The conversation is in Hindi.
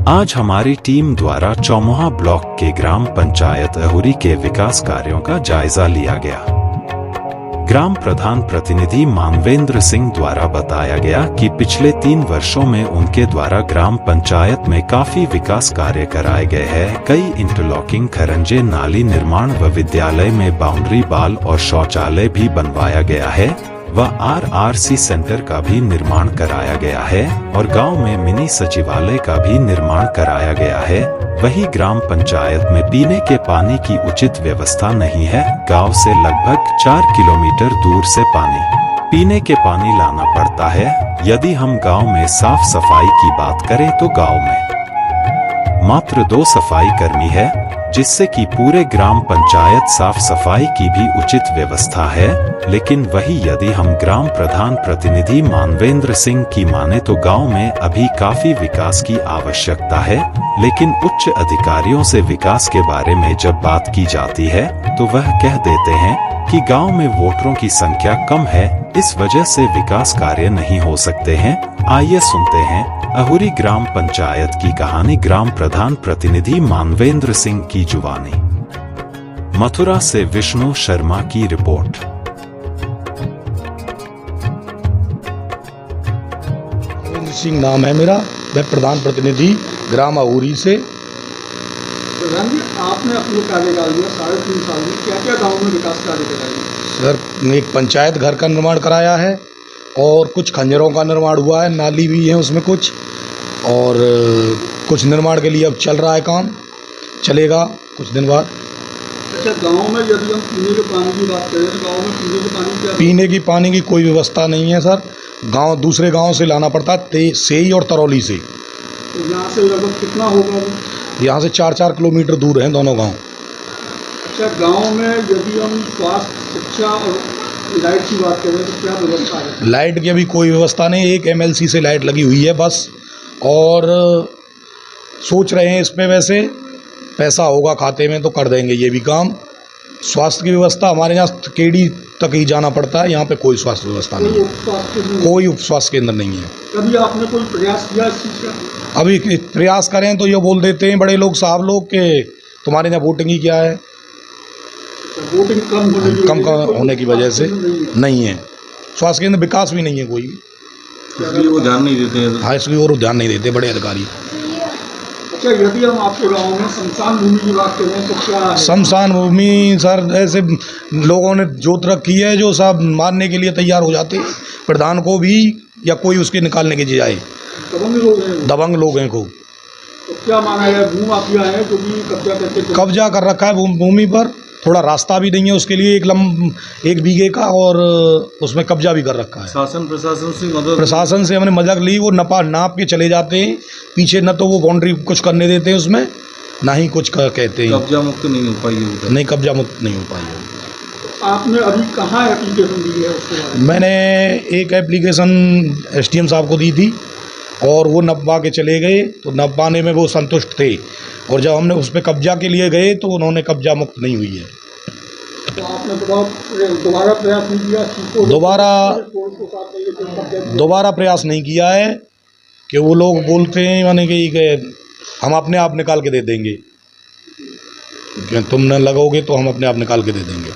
आज हमारी टीम द्वारा चौमुहा ब्लॉक के ग्राम पंचायत अहुरी के विकास कार्यों का जायजा लिया गया। ग्राम प्रधान प्रतिनिधि मानवेंद्र सिंह द्वारा बताया गया कि पिछले 3 वर्षों में उनके द्वारा ग्राम पंचायत में काफी विकास कार्य कराए गए हैं। कई इंटरलॉकिंग, खरंजे, नाली निर्माण व विद्यालय में बाउंड्री वॉल और शौचालय भी बनवाया गया है व आरआरसी सेंटर का भी निर्माण कराया गया है और गांव में मिनी सचिवालय का भी निर्माण कराया गया है। वही ग्राम पंचायत में पीने के पानी की उचित व्यवस्था नहीं है। गांव से लगभग 4 किलोमीटर दूर से पीने के पानी लाना पड़ता है। यदि हम गांव में साफ सफाई की बात करें तो गांव में मात्र 2 सफाई कर्मी है, जिससे कि पूरे ग्राम पंचायत साफ सफाई की भी उचित व्यवस्था है। लेकिन वही यदि हम ग्राम प्रधान प्रतिनिधि मानवेंद्र सिंह की माने तो गांव में अभी काफी विकास की आवश्यकता है। लेकिन उच्च अधिकारियों से विकास के बारे में जब बात की जाती है तो वह कह देते हैं कि गांव में वोटरों की संख्या कम है, इस वजह से विकास कार्य नहीं हो सकते हैं। आइए सुनते हैं अहुरी ग्राम पंचायत की कहानी ग्राम प्रधान प्रतिनिधि मानवेंद्र सिंह की जुबानी। मथुरा से विष्णु शर्मा की रिपोर्ट। सिंह नाम है मेरा, मैं प्रधान प्रतिनिधि ग्राम अहुरी से। प्रधान जी, आपने अपने कार्यकाल में 3.5 साल में क्या क्या गाँव में विकास कार्य कराए? सर, एक पंचायत घर का निर्माण कराया है और कुछ खंजरों का निर्माण हुआ है, नाली भी है उसमें कुछ, और कुछ निर्माण के लिए अब चल रहा है काम, चलेगा कुछ दिन बाद। अच्छा, गांव में यदि हम पीने के पानी की बात करें तो गांव में पीने के पानी क्या? पीने की पानी की कोई व्यवस्था नहीं है सर। गांव दूसरे गांव से लाना पड़ता है, सेई और तरौली से। तो यहाँ से लगभग कितना होगा? यहाँ से 4-4 किलोमीटर दूर हैं दोनों गाँव। अच्छा, गाँव में यदि हम स्वास्थ्य, शिक्षा और लाइट की बात करें तो क्या व्यवस्था है? लाइट की अभी कोई व्यवस्था नहीं, एक MLC से लाइट लगी हुई है बस, और सोच रहे हैं इस पे, वैसे पैसा होगा खाते में तो कर देंगे ये भी काम। स्वास्थ्य की व्यवस्था हमारे यहाँ केडी तक ही जाना पड़ता है, यहाँ पे कोई स्वास्थ्य व्यवस्था नहीं है, कोई उप स्वास्थ्य केंद्र नहीं है। कभी आपने कोई प्रयास किया इस चीज़ का? अभी प्रयास करें तो ये बोल देते हैं बड़े लोग, साहब लोग, के तुम्हारे यहाँ वोटिंग ही क्या है। वोटिंग कम होने की वजह से नहीं है। स्वास्थ्य केंद्र विकास भी नहीं है कोई, इसलिए वो ध्यान नहीं देते हैं। हाँ, इसलिए और ध्यान नहीं देते बड़े अधिकारी। अच्छा, यदि हम आपके गांव में शमशान भूमि की बात करें तो क्या है? शमशान भूमि सर, ऐसे लोगों ने जोत रखी है जो सब मारने के लिए तैयार हो जाते हैं, प्रधान को भी या कोई उसके निकालने के जाए। दबंग लोग हैं खूब। तो क्या माना है, भूमाफिया है जो भी कब्जा कर रखा है भूमि पर। थोड़ा रास्ता भी नहीं है उसके लिए, 1 बीघे का, और उसमें कब्जा भी कर रखा है। प्रशासन से हमने मदद ली, वो नाप के चले जाते हैं पीछे, न तो वो बाउंड्री कुछ करने देते हैं उसमें, ना ही कुछ कहते हैं। कब्जा मुक्त नहीं हो पाई है? नहीं, कब्जा मुक्त नहीं हो पाई है। आपने अभी कहाँ एप्लीकेशन दी है उसके बारे में? मैंने एक एप्लीकेशन SDM साहब को दी थी और वो नपवा के चले गए, तो नपवाने में वो संतुष्ट थे, और जब हमने उस पर कब्जा के लिए गए तो उन्होंने कब्जा मुक्त नहीं हुई है। तो आपने दोबारा प्रयास नहीं किया? दोबारा प्रयास नहीं किया है, कि वो लोग बोलते हैं माने कि हम अपने आप निकाल के दे देंगे, कि तुम न लगोगे तो हम अपने आप निकाल के दे देंगे।